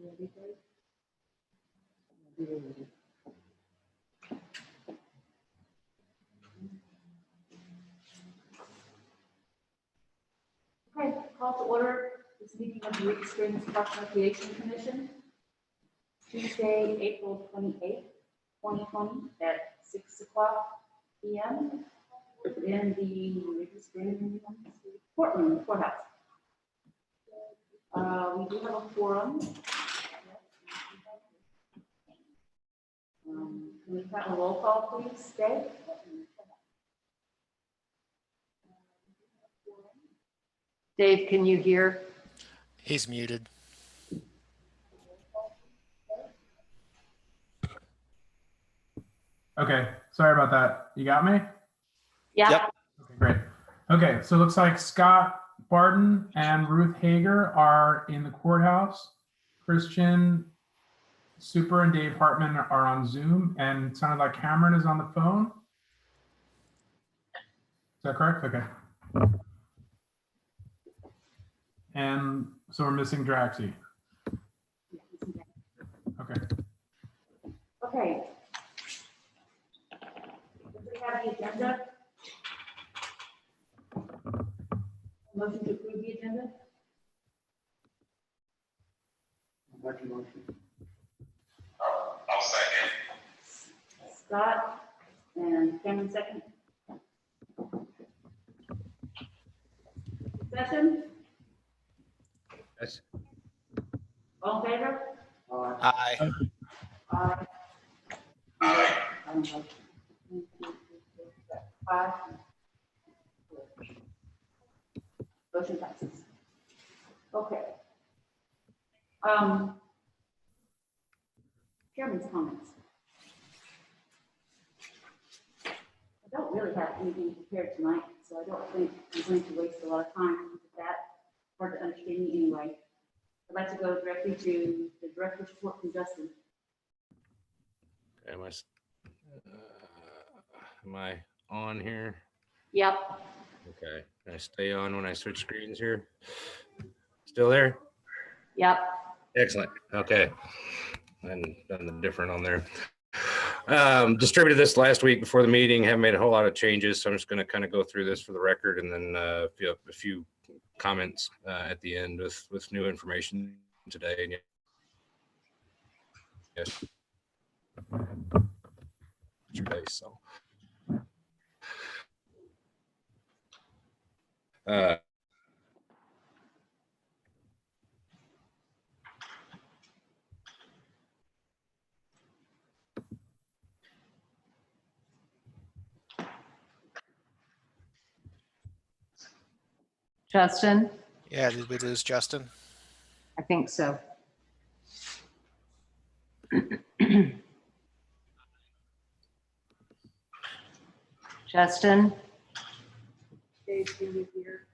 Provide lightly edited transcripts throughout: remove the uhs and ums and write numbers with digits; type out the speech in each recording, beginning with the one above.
Okay, call to order this meeting of the Week Springs Park Recreation Commission, Tuesday, April 28th, 2020 at 6:00 p.m. in the Week Springs courtroom, courthouse. We do have a quorum. Can we have a roll call, please, Dave? Dave, can you hear? He's muted. Okay, sorry about that. You got me? Yeah. Yep. Okay, great. Okay, so it looks like Scott Barton and Ruth Hager are in the courthouse. Christian Super and Dave Hartman are on Zoom, and it sounded like Cameron is on the phone. Is that correct? Okay. And so we're missing Draxie. Okay. Okay. Do we have the agenda? Motion to approve the agenda? I'll second. Scott and Cameron second. Discussion? Yes. All in favor? Aye. Aye. Aye. Five. Motion passes. Okay. Chairman's comments. I don't really have anything prepared tonight, so I don't think I'm going to waste a lot of time with that. Hard to understand me anyway. I'd like to go directly to the director's report from Justin. Am I on here? Yep. Okay. Can I stay on when I switch screens here? Still there? Yep. Excellent. Okay. And nothing different on there. Distributed this last week before the meeting. Haven't made a whole lot of changes, so I'm just going to kind of go through this for the record, and then a few comments at the end with new information today. Yes. Today, so. Justin? Yeah, did we lose Justin? I think so. Justin? Dave, can you hear?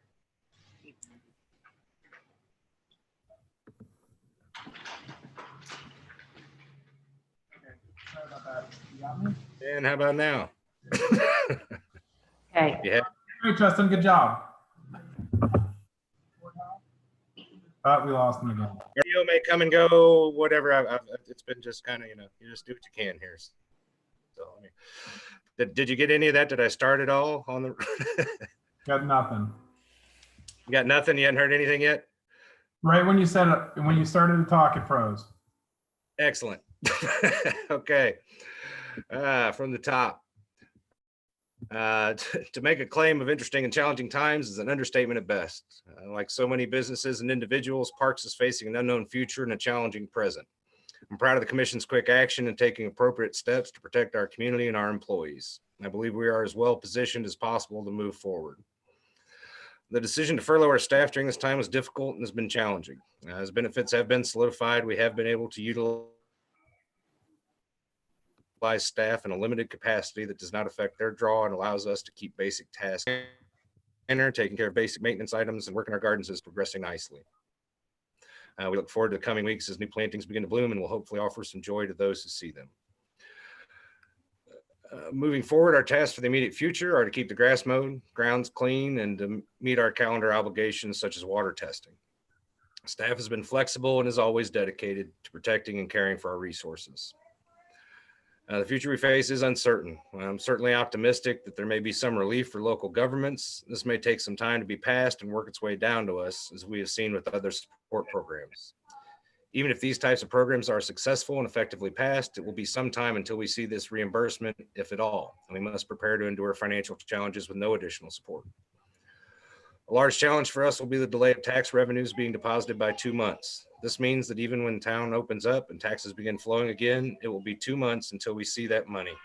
Sorry about that. You got me? And how about now? Okay. Yeah. Great, Justin. Good job. But we lost him again. Video may come and go, whatever. It's been just kind of, you just do what you can here. So, I mean, did you get any of that? Did I start it all on the? Got nothing. You got nothing? You hadn't heard anything yet? Right when you said it, when you started to talk, it froze. Excellent. Okay. From the top. To make a claim of interesting and challenging times is an understatement at best. Like so many businesses and individuals, Parks is facing an unknown future and a challenging present. I'm proud of the Commission's quick action and taking appropriate steps to protect our community and our employees. I believe we are as well positioned as possible to move forward. The decision to furlough our staff during this time was difficult and has been challenging. As benefits have been solidified, we have been able to utilize staff in a limited capacity that does not affect their draw and allows us to keep basic tasks and taking care of basic maintenance items and working our gardens is progressing nicely. We look forward to the coming weeks as new plantings begin to bloom and will hopefully offer some joy to those who see them. Moving forward, our tasks for the immediate future are to keep the grass mowed, grounds clean, and to meet our calendar obligations such as water testing. Staff has been flexible and is always dedicated to protecting and caring for our resources. The future we face is uncertain. I'm certainly optimistic that there may be some relief for local governments. This may take some time to be passed and work its way down to us, as we have seen with other support programs. Even if these types of programs are successful and effectively passed, it will be some time until we see this reimbursement, if at all, and we must prepare to endure financial challenges with no additional support. A large challenge for us will be the delay of tax revenues being deposited by 2 months. This means that even when town opens up and taxes begin flowing again, it will be 2 months until we see that money.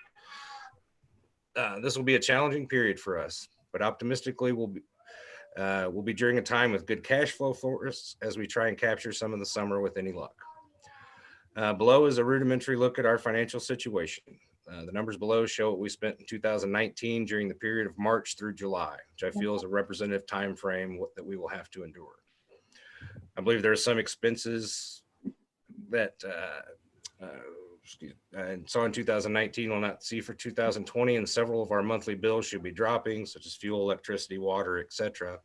This will be a challenging period for us, but optimistically we'll be during a time with good cash flow for us as we try and capture some of the summer with any luck. Below is a rudimentary look at our financial situation. The numbers below show what we spent in 2019 during the period of March through July, which I feel is a representative time frame that we will have to endure. I believe there are some expenses that and saw in 2019 will not see for 2020, and several of our monthly bills should be dropping, such as fuel, electricity, water, etc.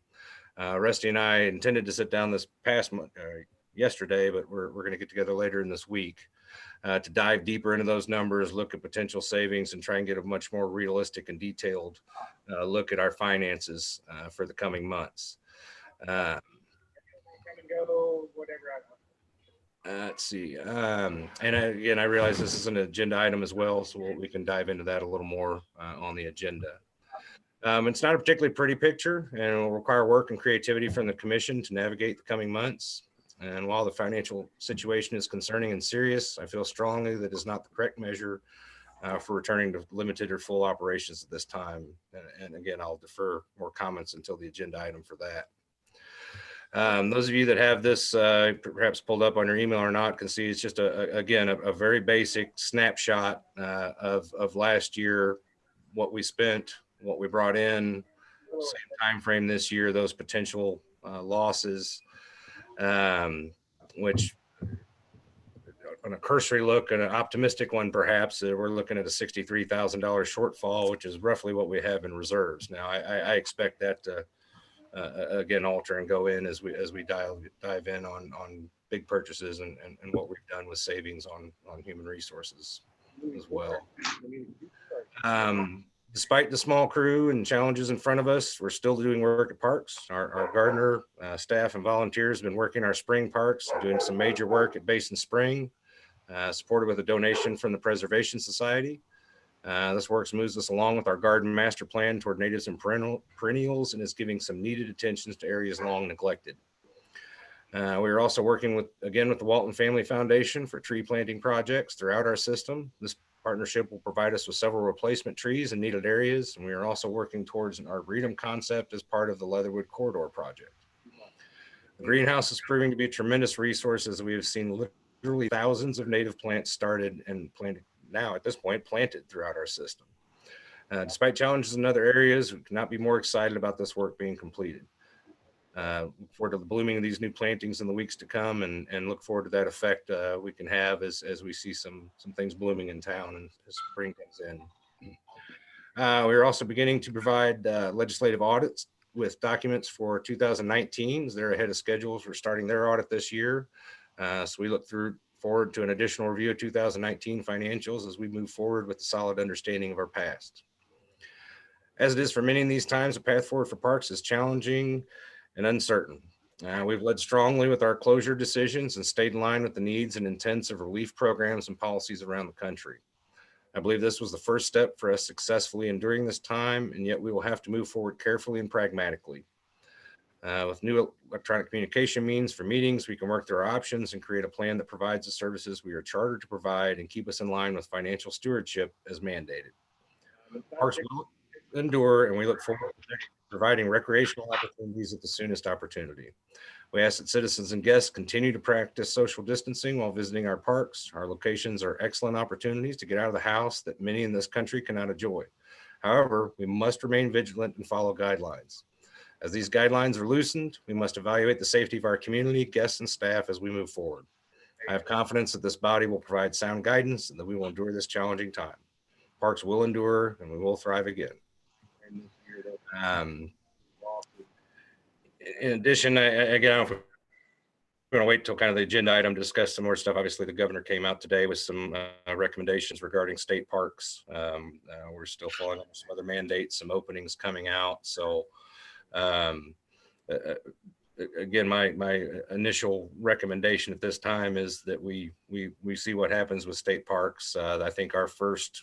Rusty and I intended to sit down this past month, yesterday, but we're going to get together later in this week to dive deeper into those numbers, look at potential savings, and try and get a much more realistic and detailed look at our finances for the coming months. Let's see. And again, I realize this is an agenda item as well, so we can dive into that a little more on the agenda. It's not a particularly pretty picture, and it will require work and creativity from the commission to navigate the coming months. And while the financial situation is concerning and serious, I feel strongly that is not the correct measure for returning to limited or full operations at this time. And again, I'll defer more comments until the agenda item for that. Those of you that have this perhaps pulled up on your email or not can see it's just again a very basic snapshot of last year, what we spent, what we brought in, same time frame this year, those potential losses, which on a cursory look and an optimistic one, perhaps we're looking at a $63,000 shortfall, which is roughly what we have in reserves. Now, I expect that to again alter and go in as we dive in on big purchases and what we've done with savings on human resources as well. Despite the small crew and challenges in front of us, we're still doing work at parks. Our gardener staff and volunteers have been working our spring parks, doing some major work at Basin Spring, supported with a donation from the Preservation Society. This work moves us along with our garden master plan toward natives and perennials, and is giving some needed attention to areas long neglected. We are also working with the Walton Family Foundation for tree planting projects throughout our system. This partnership will provide us with several replacement trees in needed areas, and we are also working towards an arboretum concept as part of the Leatherwood Corridor project. The greenhouse is proving to be a tremendous resource, as we have seen literally thousands of native plants started and planted now at this point planted throughout our system. Despite challenges in other areas, we cannot be more excited about this work being completed. Look forward to the blooming of these new plantings in the weeks to come, and look forward to that effect we can have as we see some things blooming in town and as spring comes in. We're also beginning to provide legislative audits with documents for 2019. They're ahead of schedule for starting their audit this year. So we look forward to an additional review of 2019 financials as we move forward with a solid understanding of our past. As it is for many in these times, the path forward for parks is challenging and uncertain. We've led strongly with our closure decisions and stayed in line with the needs and intents of relief programs and policies around the country. I believe this was the first step for us successfully enduring this time, and yet we will have to move forward carefully and pragmatically. With new electronic communication means for meetings, we can work through our options and create a plan that provides the services we are chartered to provide and keep us in line with financial stewardship as mandated. Parks will endure, and we look forward to providing recreational opportunities at the soonest opportunity. We ask that citizens and guests continue to practice social distancing while visiting our parks. Our locations are excellent opportunities to get out of the house that many in this country cannot enjoy. However, we must remain vigilant and follow guidelines. As these guidelines are loosened, we must evaluate the safety of our community, guests, and staff as we move forward. I have confidence that this body will provide sound guidance and that we will endure this challenging time. Parks will endure, and we will thrive again. In addition, again, going to wait till kind of the agenda item to discuss some more stuff. Obviously, the governor came out today with some recommendations regarding state parks. We're still following up with some other mandates, some openings coming out. So again, my initial recommendation at this time is that we see what happens with state parks. I think our first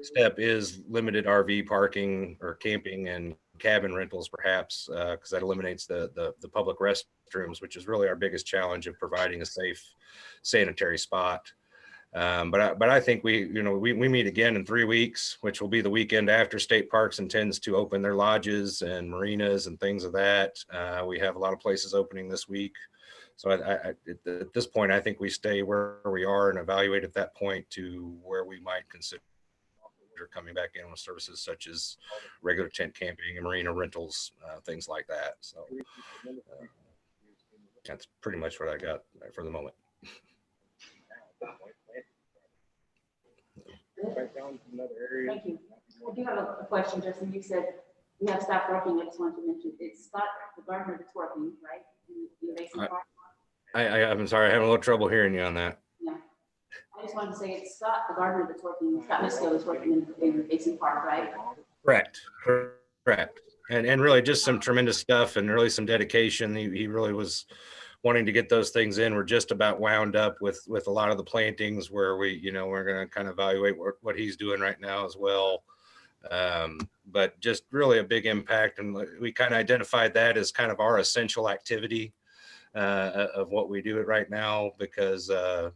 step is limited RV parking or camping and cabin rentals, perhaps, because that eliminates the public restrooms, which is really our biggest challenge of providing a safe sanitary spot. But I think we meet again in 3 weeks, which will be the weekend after State Parks intends to open their lodges and marinas and things of that. We have a lot of places opening this week. So at this point, I think we stay where we are and evaluate at that point to where we might consider coming back in with services such as regular tent camping and marina rentals, things like that. So that's pretty much what I got for the moment. Thank you. I do have a question, Justin. You said we have stopped working. I just wanted to mention it's Scott, the gardener that's working, right? In Basin Park. I'm sorry, I have a little trouble hearing you on that. Yeah. I just wanted to say it's Scott, the gardener that's working, Scott Misco that's working in Basin Park, right? Correct. And really just some tremendous stuff and really some dedication. He really was wanting to get those things in. We're just about wound up with a lot of the plantings where we're going to kind of evaluate what he's doing right now as well. But just really a big impact. And we kind of identified that as kind of our essential activity of what we do it right now, because they're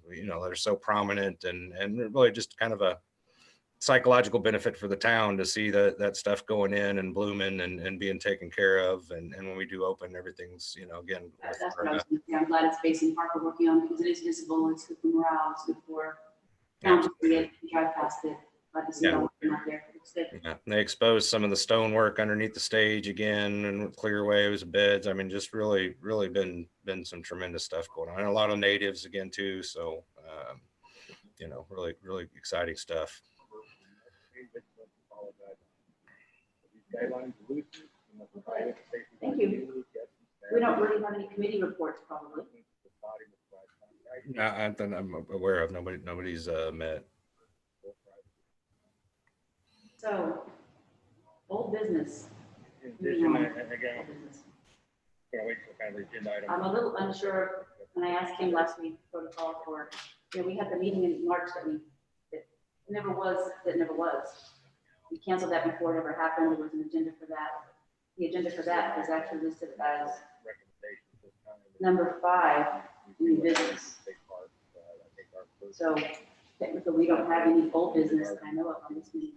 so prominent and really just kind of a psychological benefit for the town to see that stuff going in and blooming and being taken care of. And when we do open, everything's, again. That's what I was going to say. I'm glad it's Basin Park we're working on because it is visible. It's good for morale. It's good for town to see it, drive past it. Glad to see it all out there. It's good. Yeah, they exposed some of the stonework underneath the stage again, and with clear waves of beds. I mean, just really been some tremendous stuff going on. And a lot of natives again too. So, really exciting stuff. Thank you. We don't really have any committee reports probably. I'm aware of nobody's met. So, old business. I'm a little unsure, and I asked him last week protocol for, we had the meeting in March that never was. We canceled that before it ever happened. There was an agenda for that. The agenda for that is actually listed as number 5, new business. So technically, we don't have any old business that I know of on this meeting.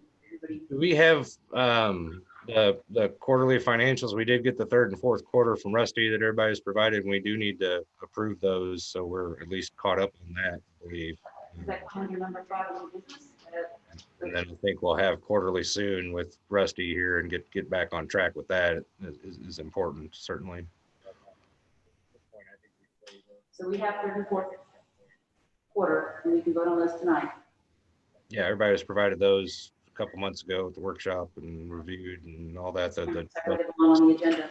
Do we have the quarterly financials? We did get the 3rd and 4th quarter from Rusty that everybody's provided, and we do need to approve those, so we're at least caught up on that, I believe. Is that under number 5 new business? And then I think we'll have quarterly soon with Rusty here and get back on track with that is important, certainly. So we have 3rd and 4th quarter, and we can vote on those tonight. Yeah, everybody was provided those a couple months ago at the workshop and reviewed and all that. Separated along on the agenda.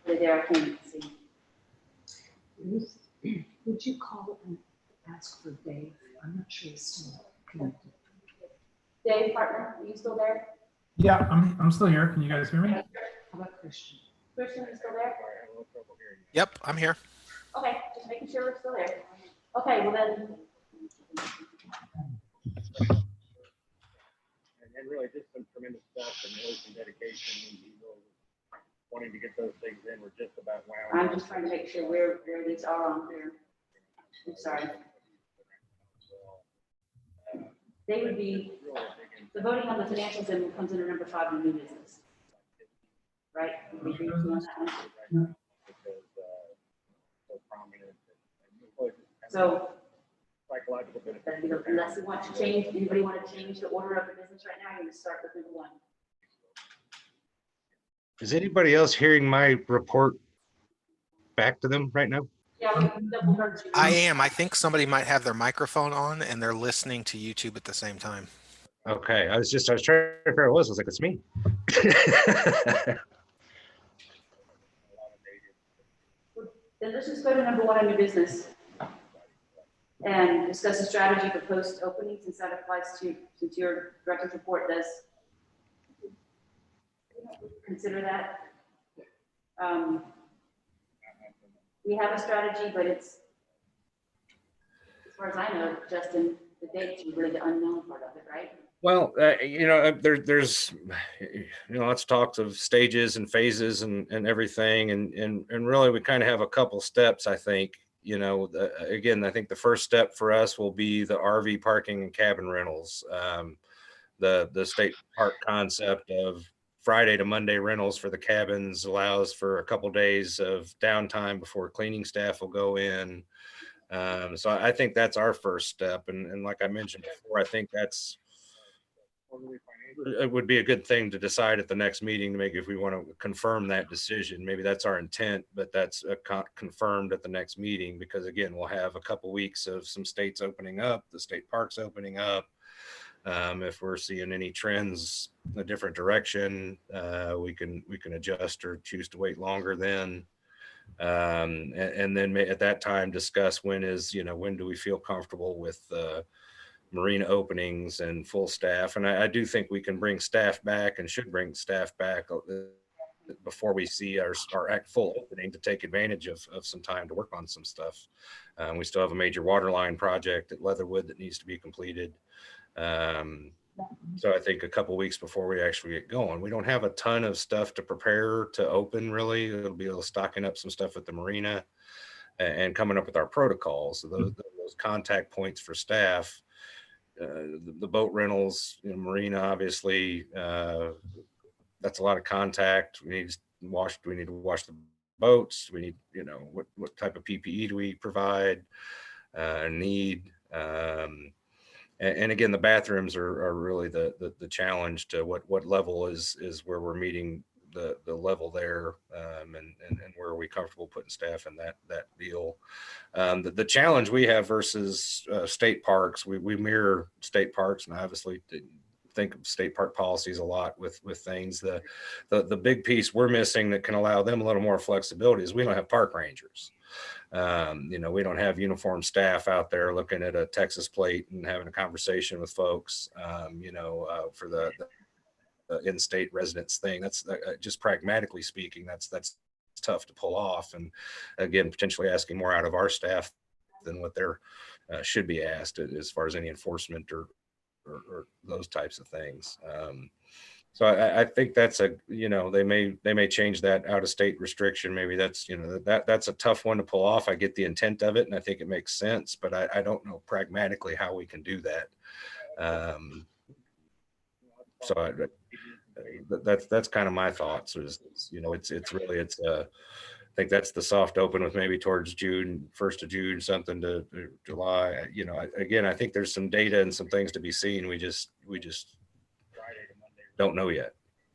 There, I can't see. Would you call and ask for Dave? I'm not sure he's still connected. Dave, partner, are you still there? Yeah, I'm still here. Can you guys hear me? How about Christian? Christian, you still there? Yep, I'm here. Okay, just making sure we're still there. Okay, well then. And really just some tremendous stuff and really some dedication and wanting to get those things in. We're just about wound. I'm just trying to make sure where these are on here. I'm sorry. They would be, the voting on the financials then comes under number 5 in new business. Right? We agree on that one? So, Psychological benefit. unless you want to change, anybody want to change the order of the business right now, you're going to start with number 1. Is anybody else hearing my report back to them right now? Yeah, we double heard you. I am. I think somebody might have their microphone on and they're listening to YouTube at the same time. Okay, I was trying to figure out who it was. I was like, it's me. Then let's just go to number 1 on new business and discuss a strategy for post opening, since that applies to, since your director's report does consider that. We have a strategy, but it's, as far as I know, Justin, the dates are really the unknown part of it, right? Well, there's lots of talks of stages and phases and everything, and really we kind of have a couple steps. I think, again, I think the first step for us will be the RV parking and cabin rentals. The state park concept of Friday to Monday rentals for the cabins allows for a couple days of downtime before cleaning staff will go in. So I think that's our first step, and like I mentioned before, I think it would be a good thing to decide at the next meeting to make, if we want to confirm that decision. Maybe that's our intent, but that's confirmed at the next meeting, because again, we'll have a couple weeks of some states opening up, the state parks opening up. If we're seeing any trends in a different direction, we can adjust or choose to wait longer then. And then at that time discuss when do we feel comfortable with marina openings and full staff. And I do think we can bring staff back, and should bring staff back before we see our full opening, to take advantage of some time to work on some stuff. We still have a major water line project at Leatherwood that needs to be completed. So I think a couple weeks before we actually get going, we don't have a ton of stuff to prepare to open. Really, it'll be stocking up some stuff at the marina and coming up with our protocols. So those contact points for staff, the boat rentals, marina, obviously, that's a lot of contact. We need to wash the boats. We need, what type of PPE do we provide, need, and again, the bathrooms are really the challenge to what level is where we're meeting the level there, and where are we comfortable putting staff in that deal. The challenge we have versus state parks, we mirror state parks, and obviously think of state park policies a lot with things. The big piece we're missing that can allow them a little more flexibility is we don't have park rangers. We don't have uniformed staff out there looking at a Texas plate and having a conversation with folks, for the in-state residents thing. That's just pragmatically speaking, that's tough to pull off. And again, potentially asking more out of our staff than what they're should be asked as far as any enforcement or those types of things. So I think that's they may change that out of state restriction. Maybe that's, that's a tough one to pull off. I get the intent of it, and I think it makes sense, but I don't know pragmatically how we can do that. So that's kind of my thoughts is, I think that's the soft open with maybe towards June, 1st of June, something to July. Again, I think there's some data and some things to be seen. We just don't know yet.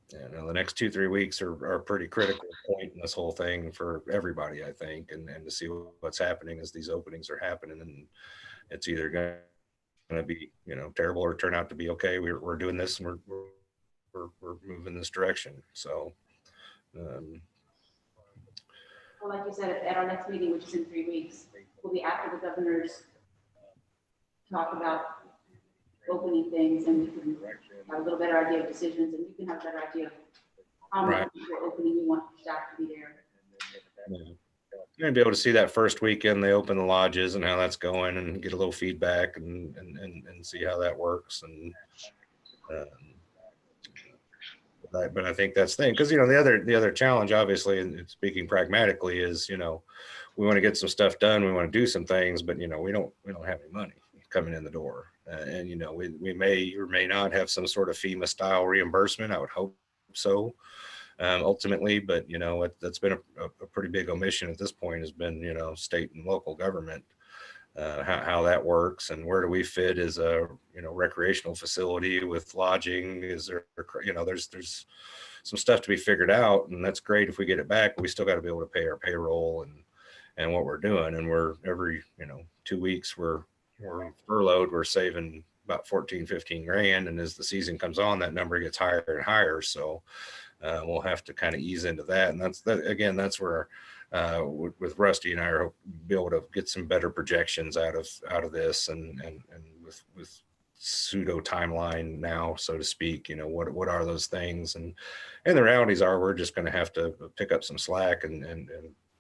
The next 2-3 weeks are a pretty critical point in this whole thing for everybody, I think, and to see what's happening as these openings are happening. And it's either going to be, terrible, or turn out to be okay. We're doing this, and we're moving this direction. So, Well, like you said, at our next meeting, which is in 3 weeks, will be after the governors talk about opening things, and we can have a little better idea of decisions, and you can have a better idea of how many people are opening you want staff to be there. Yeah. You're gonna be able to see that first weekend they open the lodges and how that's going, and get a little feedback and see how that works. And but I think that's the thing, because the other challenge, obviously, and speaking pragmatically, is we want to get some stuff done, we want to do some things, but we don't have any money coming in the door, and we may or may not have some sort of FEMA style reimbursement. I would hope so, ultimately, but that's been a pretty big omission at this point, has been state and local government, how that works, and where do we fit as a recreational facility with lodging. Is there there's some stuff to be figured out, and that's great if we get it back, but we still got to be able to pay our payroll and what we're doing. And we're every 2 weeks we're furloughed, we're saving about 14-15 grand, and as the season comes on, that number gets higher and higher. So we'll have to kind of ease into that, and that's where with Rusty and I are be able to get some better projections out of this and with pseudo timeline now, so to speak, what are those things, and the realities are we're just going to have to pick up some slack and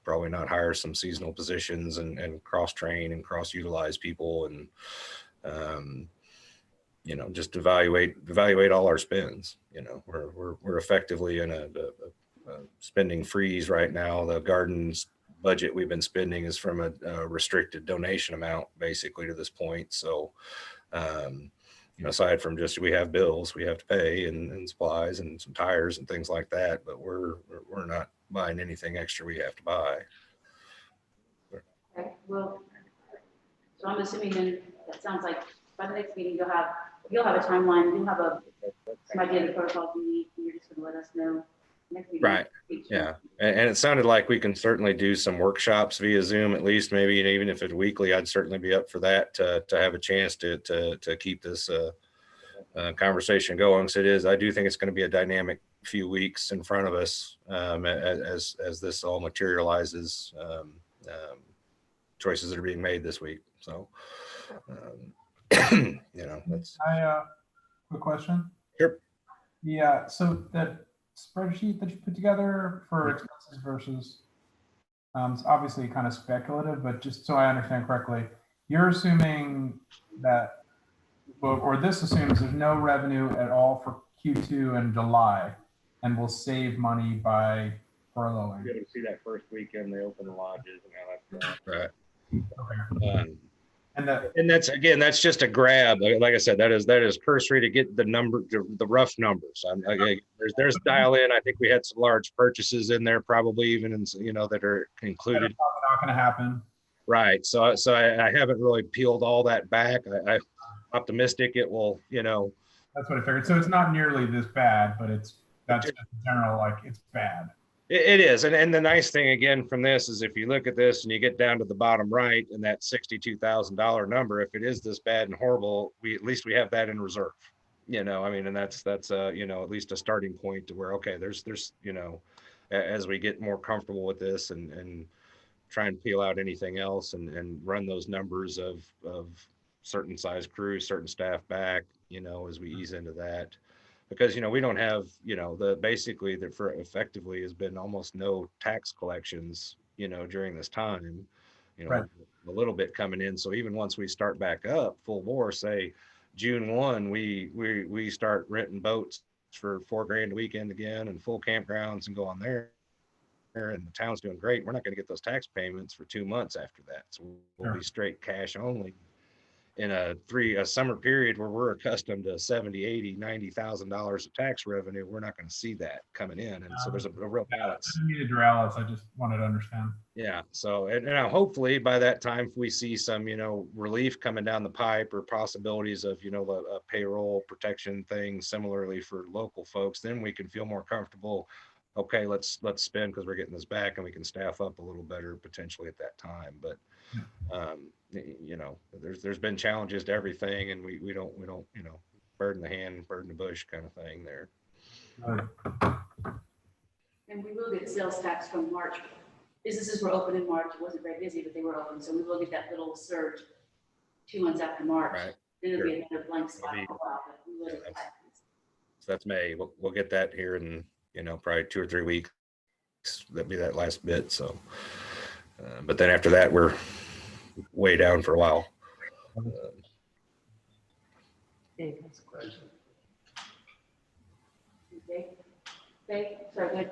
probably not hire some seasonal positions and cross train and cross utilize people and just evaluate all our spends. We're effectively in a spending freeze right now. The garden's budget we've been spending is from a restricted donation amount basically to this point. So, aside from just we have bills we have to pay and supplies and some tires and things like that, but we're not buying anything extra we have to buy. Okay, well, so I'm assuming then, that sounds like by the next meeting, you'll have a timeline, you'll have some idea of the protocols you need, and you're just gonna let us know next meeting. Right. Yeah. And it sounded like we can certainly do some workshops via Zoom, at least maybe, and even if it's weekly, I'd certainly be up for that to have a chance to keep this conversation going. So I do think it's going to be a dynamic few weeks in front of us as this all materializes, choices that are being made this week. So, that's. Quick question. Sure. Yeah. So that spreadsheet that you put together for expenses versus, it's obviously kind of speculative, but just so I understand correctly, you're assuming that, or this assumes there's no revenue at all for Q2 in July, and we'll save money by furloughing. Be able to see that first weekend they open the lodges and how that's going. Right. Okay. And that's just a grab. Like I said, that is cursory to get the number, the rough numbers. There's dial in. I think we had some large purchases in there, probably even that are included. That's probably not going to happen. Right. So I haven't really peeled all that back. I'm optimistic it will. That's what I figured. So it's not nearly this bad, but that's just in general, like it's bad. It is. And the nice thing again from this is if you look at this and you get down to the bottom right and that $62,000 number, if it is this bad and horrible, at least we have that in reserve, and that's at least a starting point to where, okay, there's as we get more comfortable with this and try and peel out anything else and run those numbers of certain size crews, certain staff back, as we ease into that. Because we don't have basically for effectively has been almost no tax collections during this time, Right. a little bit coming in. So even once we start back up full bore, say June 1, we start renting boats for $4,000 a weekend again and full campgrounds and go on there, and the town's doing great. We're not going to get those tax payments for 2 months after that, so we'll be straight cash only. In a summer period where we're accustomed to $70,000, $80,000, $90,000 of tax revenue, we're not going to see that coming in. And so there's a real balance. I didn't mean to derail us. I just wanted to understand. Yeah. So, and hopefully by that time, if we see some, relief coming down the pipe or possibilities of, a payroll protection thing similarly for local folks, then we can feel more comfortable. Okay, let's spend because we're getting this back and we can staff up a little better potentially at that time. But, there's been challenges to everything, and we don't bird in the hand, bird in the bush kind of thing there. And we will get sales tax from March. Businesses were open in March. It wasn't very busy, but they were open. So we will get that little surge 2 months after March. Right. Then it'll be another blank spot for a while, but we will get that. So that's May. We'll get that here in probably 2 or 3 weeks. That'll be that last bit. So, but then after that, we're way down for a while. Dave has a question. Okay, sorry, good.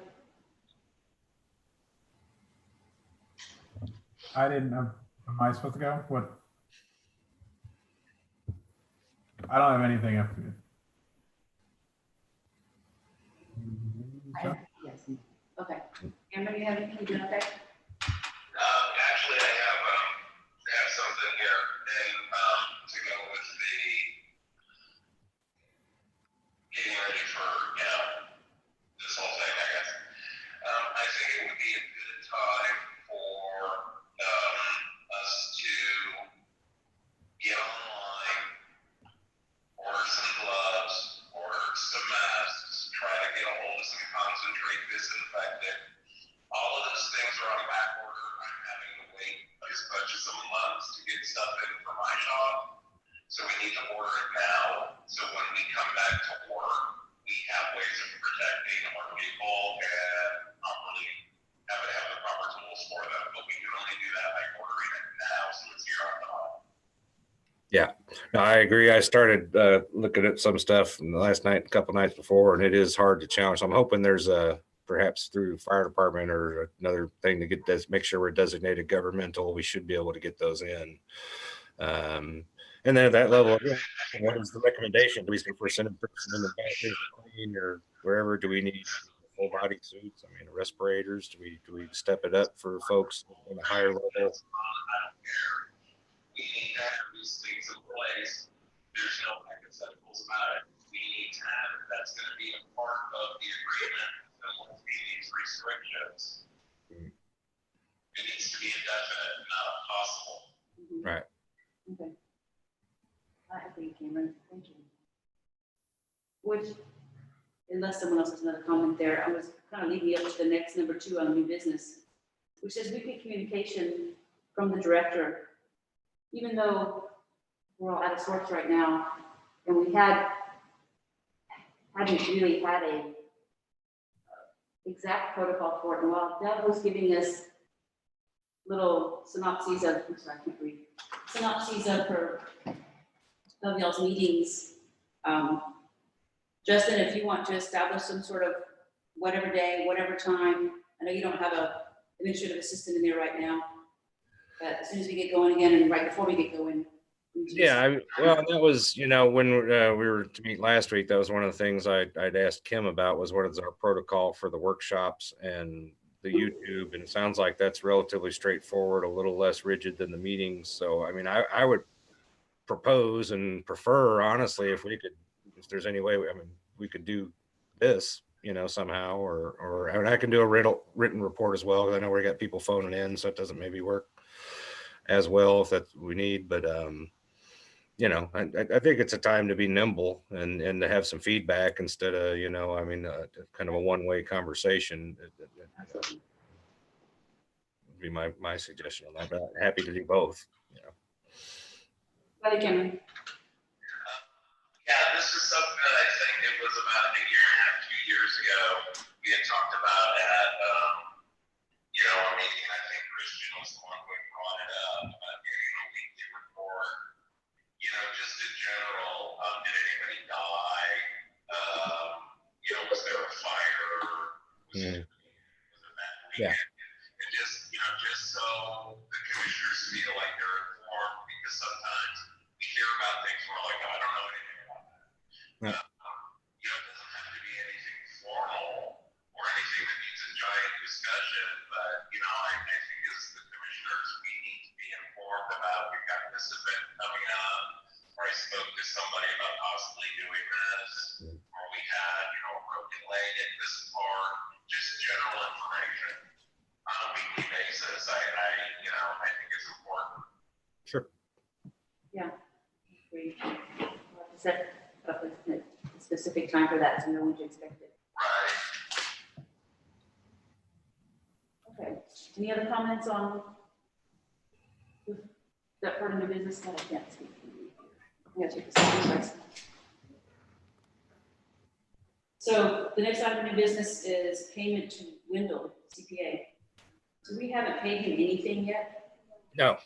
I didn't know. Am I supposed to go? What? I don't have anything up to you. Yes. Okay. Cameron, you have anything to do? Okay. Actually, I have something here, and to go with the getting ready for this whole thing, I guess. I think it would be a good time for us to get online, order some gloves, order some masks, try to get a hold of some concentrate disinfectant, All of those things are on back order. I'm having to wait as much as a month to get stuff in for my shop. So we need to order it now. So when we come back to work, we have ways of protecting our people and properly have the proper tools for them. But we can only do that by ordering it now, so it's here on time. Yeah, no, I agree. I started looking at some stuff last night, a couple nights before, and it is hard to challenge. So I'm hoping there's a perhaps through fire department or another thing to get this, make sure we're designated governmental. We should be able to get those in. And then at that level, what is the recommendation? Do we for send a person in the back to clean or wherever? Do we need full body suits? I mean, respirators? Do we step it up for folks in a higher level? I don't care. We need to have these things in place. There's no hypotheticals about it. We need to have it. That's going to be a part of the agreement and will be these restrictions. It needs to be indefinite, not possible. Right. Okay. I agree, Cameron. Thank you. Which, unless someone else has another comment there, I was kind of leading me up to the next number 2 on new business, which says weekly communication from the director. Even though we're all out of sorts right now, and we hadn't really had a exact protocol for it. And while Deb was giving us little synopses of, I'm sorry, I can't read, synopses of y'all's meetings. Justin, if you want to establish some sort of whatever day, whatever time, I know you don't have a administrative assistant in there right now, but as soon as we get going again and right before we get going. Yeah, well, that was, when we were to meet last week, that was one of the things I'd asked Kim about was what is our protocol for the workshops and the YouTube, and it sounds like that's relatively straightforward, a little less rigid than the meetings. So, I mean, I would propose and prefer, honestly, if if there's any way, we could do this, somehow, or I mean, I can do a written report as well. 'Cause I know we got people phoning in, so it doesn't maybe work as well if that's what we need, but I think it's a time to be nimble and to have some feedback instead of, kind of a one-way conversation. Would be my suggestion on that, but I'm happy to do both. Buddy Cameron. Yeah, this is something that I think it was about a year and a half, 2 years ago. We had talked about at, a meeting. I think Christian was the one who brought it up about getting a weekly report. Just in general, did anybody die? Was there a fire? Was it that weekend? Yeah. And just so the commissioners feel like they're informed, because sometimes we hear about things and we're like, oh, I don't know anything about that. Yeah. It doesn't have to be anything formal or anything that needs a giant discussion, but I think as the commissioners, we need to be informed about we've got this event coming up, or I spoke to somebody about possibly doing this, or we had a broken leg at this park, just general information on a weekly basis. I think it's important. Sure. Yeah. Great. We'll have to set up a specific time for that so no one can expect it. Right. Okay. Any other comments on that part of the business that I can't speak? I'm gonna take this one first. So the next item of new business is payment to Wendell CPA. So we haven't paid him anything yet. No.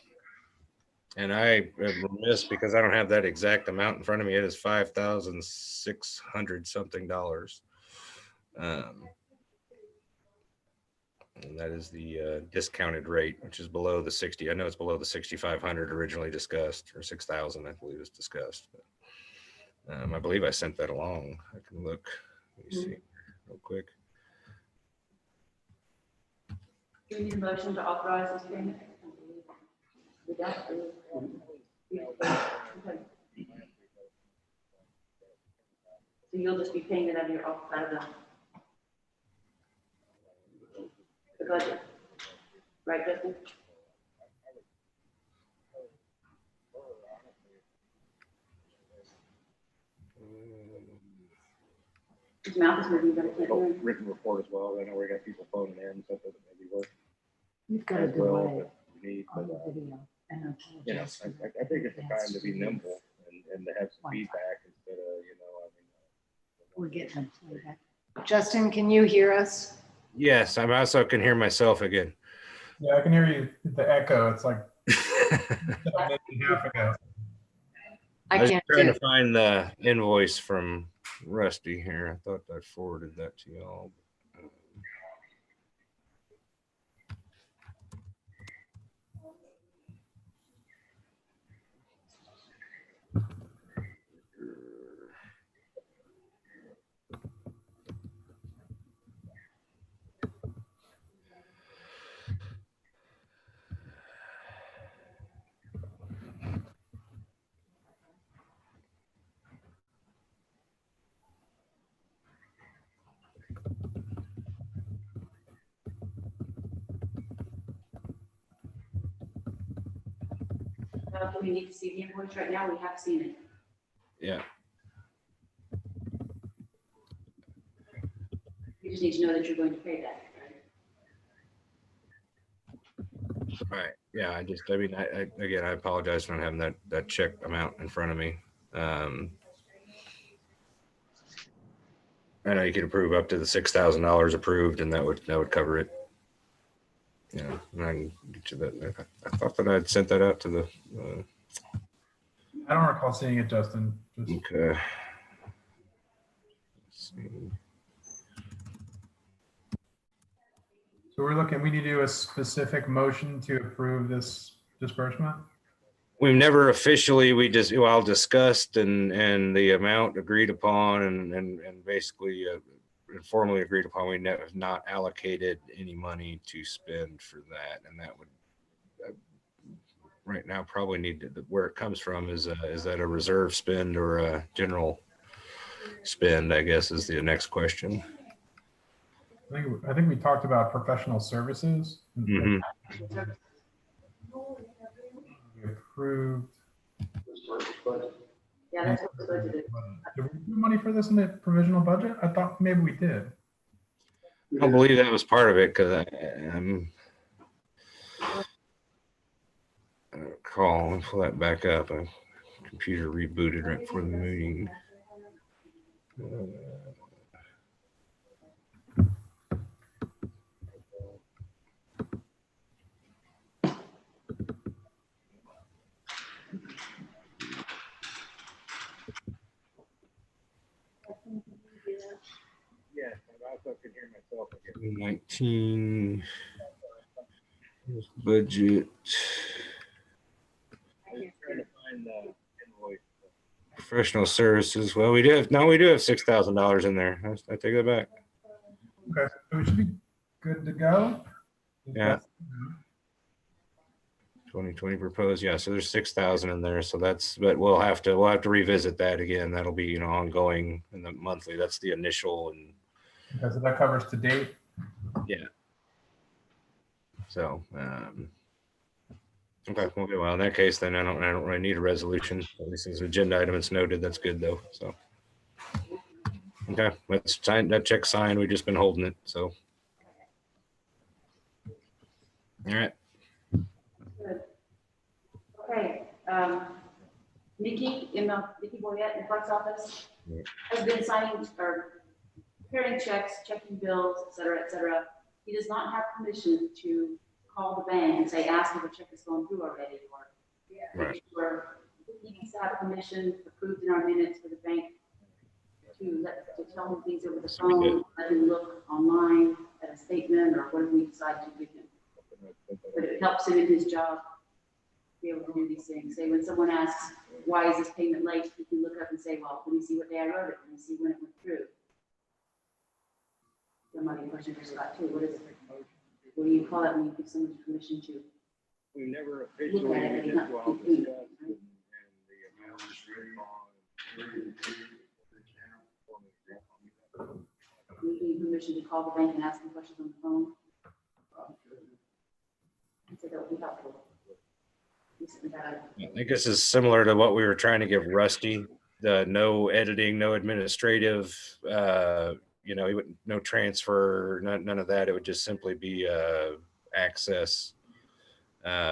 And I am remiss because I don't have that exact amount in front of me. It is $5,600 something. And that is the discounted rate, which is below the 60. I know it's below the 6,500 originally discussed, or 6,000, I believe was discussed. But, I believe I sent that along. I can look. Let me see real quick. Do we need a motion to authorize this payment? We don't. Okay. So you'll just be paying it out of the budget, right, Justin? mouth is moving, but I can't Oh, hear you. written report as well. I know we got people phoning in, so that doesn't maybe work You've got a as well, delay but we need, on but, the video, and I you know, apologize for that. I think it's a time to be Yes. nimble and to have some Wi-Fi. feedback instead of, you know, I mean. We're getting a playback. Justin, can you hear us? Yes, I also can hear myself again. Yeah, I can hear you. The echo. It's like a minute and a half ago. I I was can't trying do. to find the invoice from Rusty here. I thought I forwarded that to y'all. Do we need to see the invoice right now? We have seen it. Yeah. You just need to know that you're going to pay that, right? Right. Yeah. I mean, again, I apologize for not having that check amount in front of me. I know you could approve up to the $6,000 approved, and that would cover it. Yeah, and I can get you that. I thought that I'd sent that out to the. I don't recall seeing it, Justin. Just, Okay. Let's see. so we need to do a specific motion to approve this disbursement. We've never officially, well, discussed and the amount agreed upon and basically informally agreed upon. We have not allocated any money to spend for that. And that would right now probably need to, where it comes from is that a reserve spend or a general spend, I guess, is the next question. I think we talked about professional services. Mhm. We approved. Yeah, that's what we're budgeted. Did we do money for this in the provisional budget? I thought maybe we did. I don't believe that was part of it because I recall, let me pull that back up. My computer rebooted right before the meeting. Yes, I also can hear myself again. 19 budget. I was trying to find the invoice. Professional services. Well, we do have $6,000 in there. I take that back. Okay, so we should be good to go. Yeah. 2020 proposed. Yeah, so there's 6,000 in there. So but we'll have to revisit that again. That'll be, ongoing in the monthly. That's the initial and Okay, so that covers to date. yeah. So, okay. Well, in that case, then I don't really need a resolution. At least as an agenda item, it's noted. That's good though. So, okay, let's sign that check signed. We've just been holding it. So, all right. Good. Okay, Nikki Boyette in the clerk's office Yeah. has been signing or preparing checks, checking bills, et cetera. He does not have permission to call the bank and say, ask if a check has gone through already, or Right. he needs to have permission approved in our minutes for the bank to tell him things over the phone, let him look online at a statement or whatever we decide to give him. But it helps him in his job to be able to do these things. Say when someone asks, why is this payment late? You can look up and say, well, let me see what day I wrote it. Let me see when it went through. There might be a question for Scott too. What is it? What do you call it when you give someone permission to? We never officially, Look at it, we but just not well complete. discussed and the amount You need permission to call the bank and ask them questions on the phone. So that would be helpful. I think this is similar to what we were trying to give Rusty, the no editing, no administrative, he wouldn't, no transfer, none of that. It would just simply be access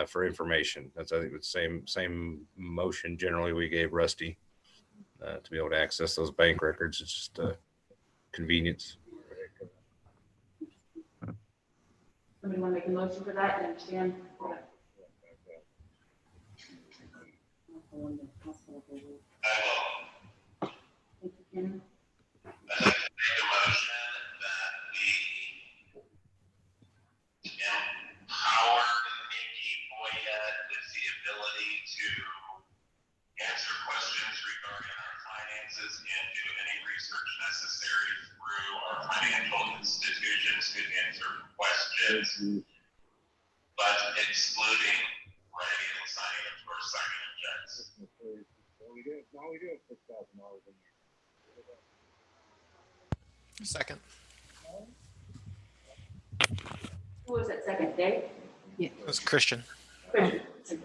for information. That's, I think, the same motion generally we gave Rusty to be able to access those bank records. It's just convenience. Somebody want to make a motion for that? You understand? Thank you, Kim. I'd like to make a motion that we empower Nikki Boyette with the ability to answer questions regarding our finances and do any research necessary through our financial institutions to answer questions, but excluding writing and signing of or signing of checks. Now we do have $6,000 in there. Second. Who was that second, Dave? That's Christian. Christian. So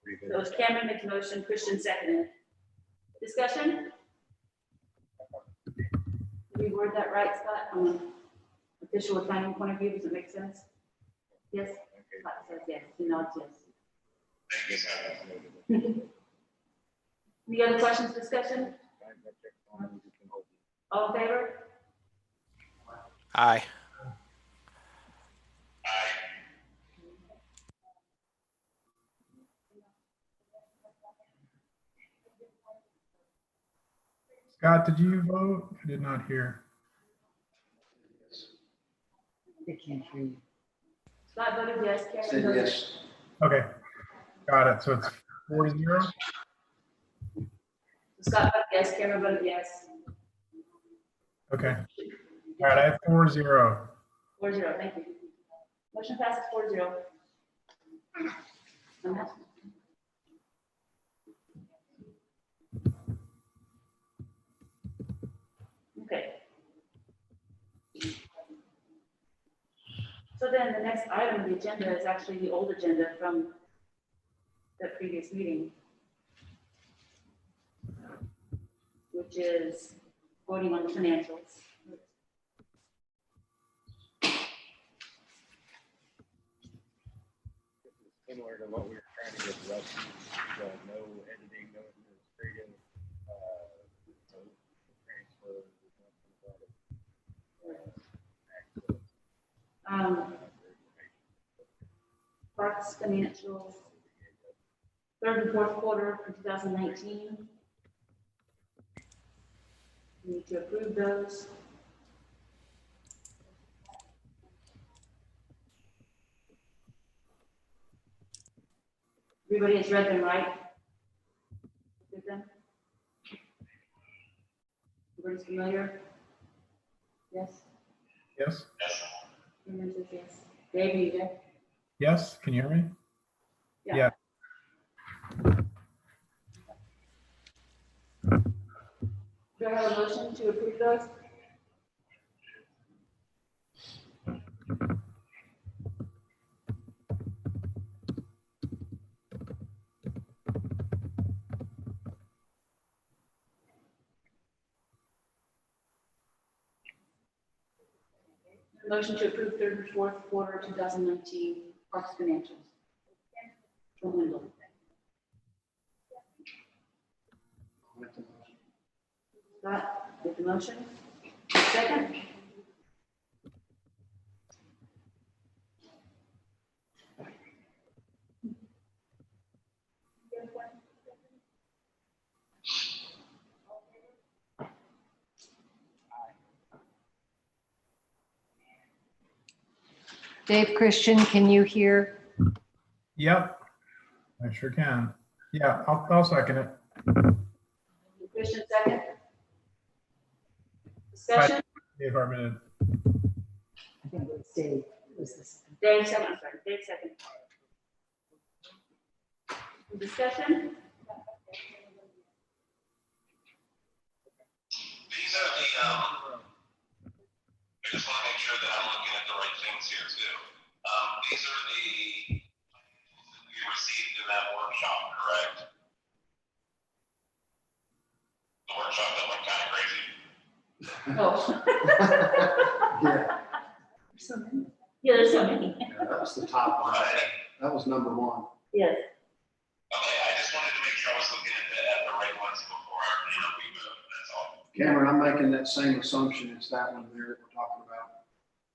it was Cameron makes a motion, Christian seconded. Discussion? Did we word that right, Scott? From an official accounting point of view, does it make sense? Yes? Scott says yes, he nods yes. Thank you, Scott. Any other questions, discussion? All in favor? Aye. Scott, did you vote? I did not hear. They can't hear you. Scott voted yes, Karen Said voted yes. Okay, got it. So it's 4-0. Scott voted yes, Karen voted yes. Okay. All right, I have 4-0. 4-0, thank you. Motion passes 4-0. Okay. So then the next item on the agenda is actually the old agenda from the previous meeting, which is voting on the financials. Similar to what we were trying to get Rusty, no editing, no administrative, no transfer, nothing about it. Parks financials, third and fourth quarter for 2019. We need to approve those. Everybody has read them, right? Read them? Everybody's familiar? Yes? Yes? Cameron says yes. Dave, are you there? Yes? Can you hear me? Yeah. Do I have a motion to approve those? Motion to approve third and fourth quarter 2019 Parks financials. From Wendell. Scott, with the motion. Second. Dave Christian, can you hear? Yep. I sure can. Yeah, I'll second it. Christian, second. Discussion. Dave Hartman. I think it was Dave. Was this? Dave, second. I'm sorry. Dave, second. Discussion. These are the, I just want to make sure that I'm looking at the right things here too. These are the financials that we received in that workshop, correct? The workshop that went kind of crazy. Oh. Yeah, So many. Yeah, there's so many. yeah, that was the top one. That was number one. Yes. Okay, I just wanted to make sure I was looking at the right ones before, we move, that's all. Cameron, I'm making that same assumption. It's that one there that we're talking about.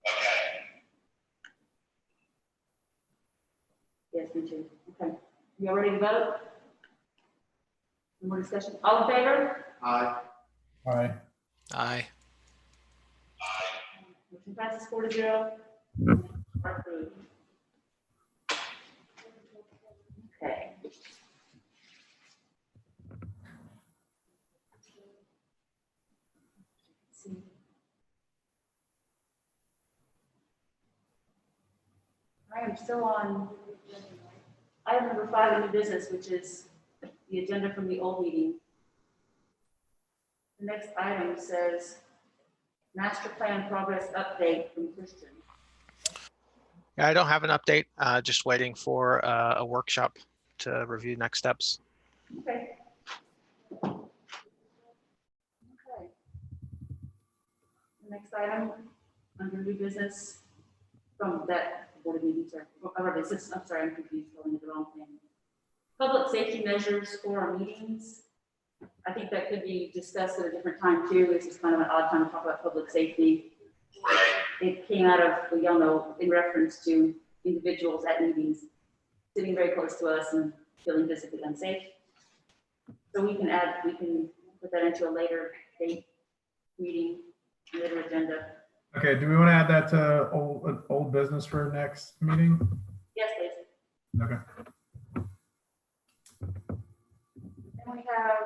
Okay. Yes, me too. Okay. You all ready to vote? Any more discussion? All in favor? Aye. Aye. Aye. Motion passes 4-0. Approved. Okay. Let's see. I am still on item number 5 in new business, which is the agenda from the old meeting. The next item says master plan progress update from Christian. Yeah, I don't have an update. Just waiting for a workshop to review next steps. Okay. Okay. The next item under new business from that board of meetings or other business, I'm sorry, I'm confused, going to the wrong thing. Public safety measures for our meetings. I think that could be discussed at a different time too. It's just kind of an odd time to talk about public safety. Right. It came out of, we all know, in reference to individuals at meetings sitting very close to us and feeling physically unsafe. So we can put that into a later date meeting, later agenda. Okay, do we want to add that to old business for next meeting? Yes, please. Okay. And we have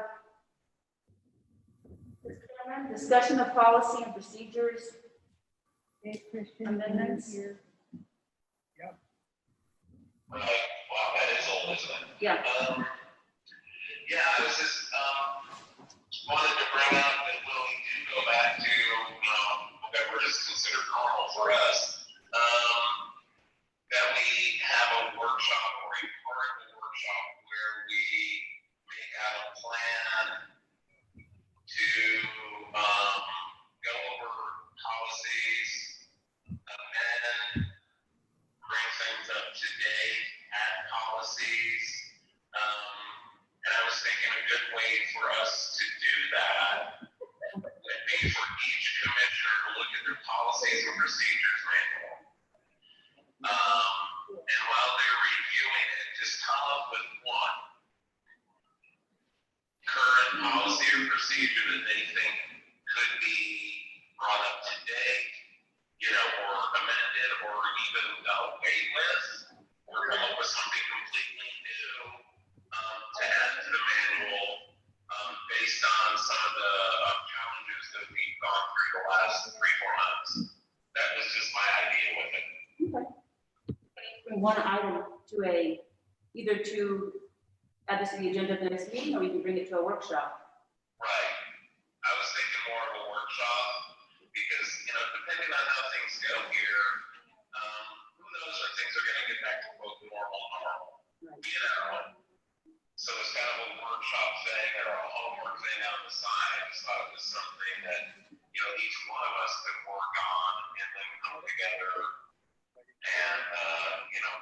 discussion of policy and procedures. Amendments. Right, wow, that is old, isn't it? Yeah. Yeah, I was just, wanted to bring up that when we do go back to, whatever is considered normal for us, that we have a workshop or a part of the workshop where we make out a plan to, go over policies, amend, bring things up to date, add policies. And I was thinking a good way for us to do that would be for each commissioner to look at their policies and procedures manual. And while they're reviewing it, just come up with one current policy or procedure that they think could be brought up to date, or amended, or even away with, or come up with something completely new to add to the manual based on some of the challenges that we've gone through the last 3-4 months. That was just my idea with it. Bring one item to either to add this to the agenda of the next meeting, or we can bring it to a workshop. Right. I was thinking more of a workshop because, depending on how things go here, who knows when things are going to get back to quote normal. Right. So it's kind of a workshop thing or a homework thing on the side. I just thought it was something that, each one of us could work on and then come together and,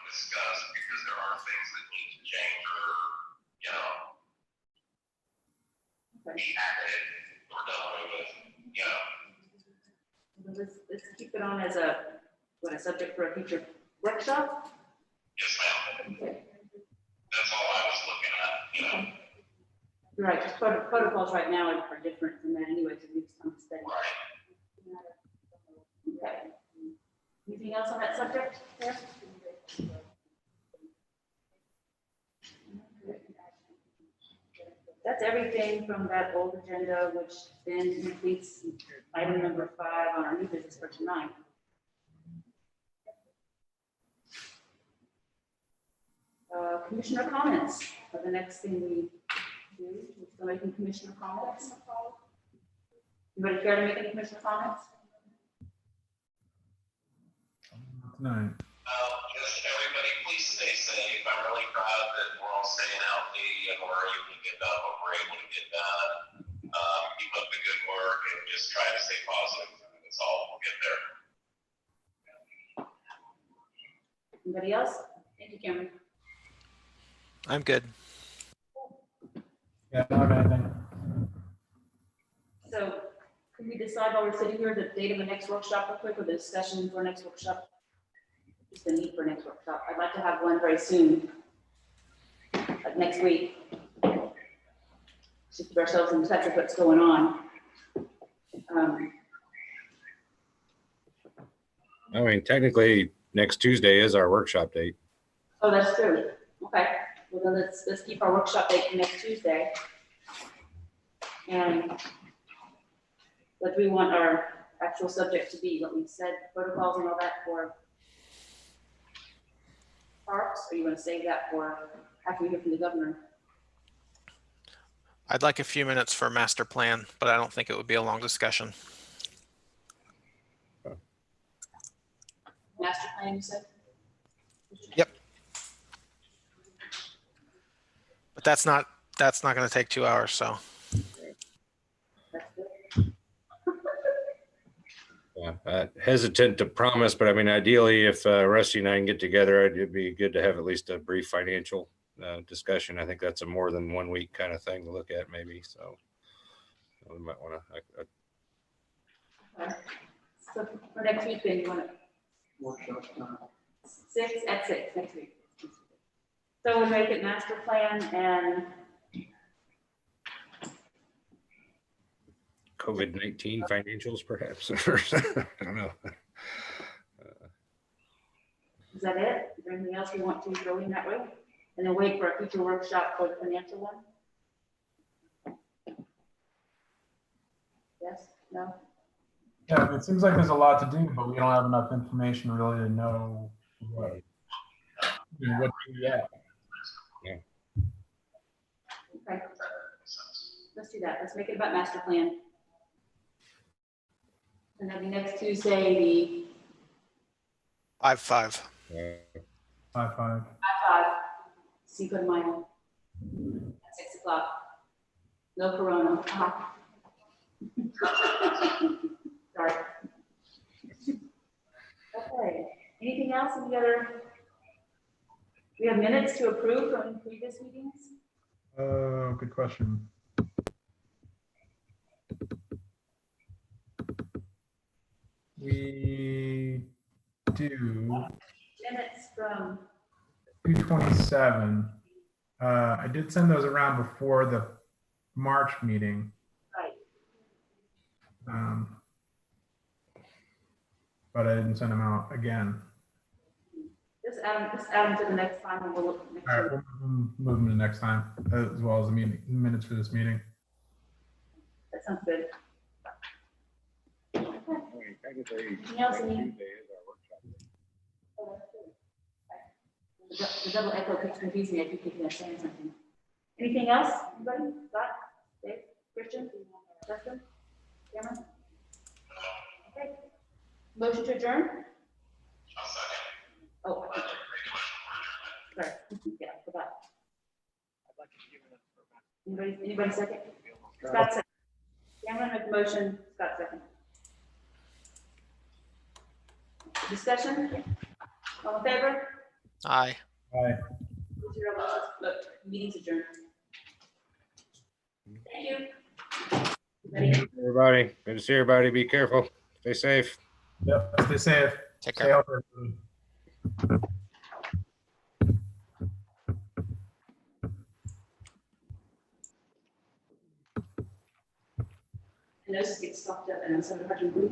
discuss because there are things that need to change or, be added or done away with, Let's keep it on as a subject for a future workshop. Yes, ma'am. Okay. That's all I was looking at, You're right, just protocols right now are different from that anyway, so we just come to study. Right. Okay. Anything else on that subject? There? That's everything from that old agenda, which then completes item number 5 on our new business for tonight. Commissioner comments are the next thing we do. We're still making commissioner comments. Anybody care to make any commissioner comments? Tonight. Just everybody, please stay safe. I'm really proud that we're all staying healthy and we're able to get done what we're able to get done. Keep up the good work. work and just trying to stay positive. That's all. We'll get there. Anybody else? Thank you, Cameron. I'm good. Yeah, I don't have anything. So can we decide while we're sitting here the date of the next workshop real quick, or the discussion for next workshop? Just the need for next workshop. I'd like to have one very soon, like next week. Just keep ourselves in touch with what's going on. I mean, technically, next Tuesday is our workshop date. Oh, that's true. Okay, well then let's keep our workshop date for next Tuesday. And what do we want our actual subject to be? What we said, protocols and all that for parks, or you want to save that for after we hear from the governor? I'd like a few minutes for master plan, but I don't think it would be a long discussion. Master plan, you said? Yep. But that's not going to take 2 hours. So That's good. Yeah, hesitant to promise, but I mean, ideally, if Rusty and I can get together, it'd be good to have at least a brief financial discussion. I think that's a more than 1 week kind of thing to look at, maybe. So we might want to. Okay. So for next week, then you want to Workshop time. 6 next week. So we'll make it master plan and COVID-19 financials, perhaps. I don't know. is that it? Is there anything else we want to go in that way? And then wait for a future workshop for the financial one? Yes, no? Yeah, it seems like there's a lot to do, but we don't have enough information really to know what to do yet. Okay. Let's do that. Let's make it about master plan. And that'll be next Tuesday, 5-5. 5-5. the 5, Cinco de Mayo, at 6 o'clock. No corona. Sorry. Okay. Anything else? Any other? We have minutes to approve from previous meetings? Good question. We do Minutes from, 227. I did send those around before the March meeting. right, But I didn't send them out again. just add them to the next time and we'll look. Make All right, sure. we'll move them to next time, as well as the meeting minutes for this meeting. That sounds good. I mean, technically, Anything else, next Ian? Tuesday is our workshop date. Oh, that's good. Okay. The double echo keeps confusing me. I keep thinking I'm saying something. Anything else? Anybody? Scott? Dave? Christian? Justin? Cameron? Okay. Motion to adjourn? I'll second. Oh, Make a motion for adjournment. sorry. Yeah, I forgot. I'd like to give it up for Anybody second? Scott second. Cameron make a motion, Scott second. Discussion? All in favor? Aye. Bye. 0 votes. Look, meeting's adjourned. Thank you. Everybody. Everybody, good to see everybody. Be careful. Stay safe. Yep, stay safe. Take Stay care. healthy, everybody. And those get stuffed up and then some of them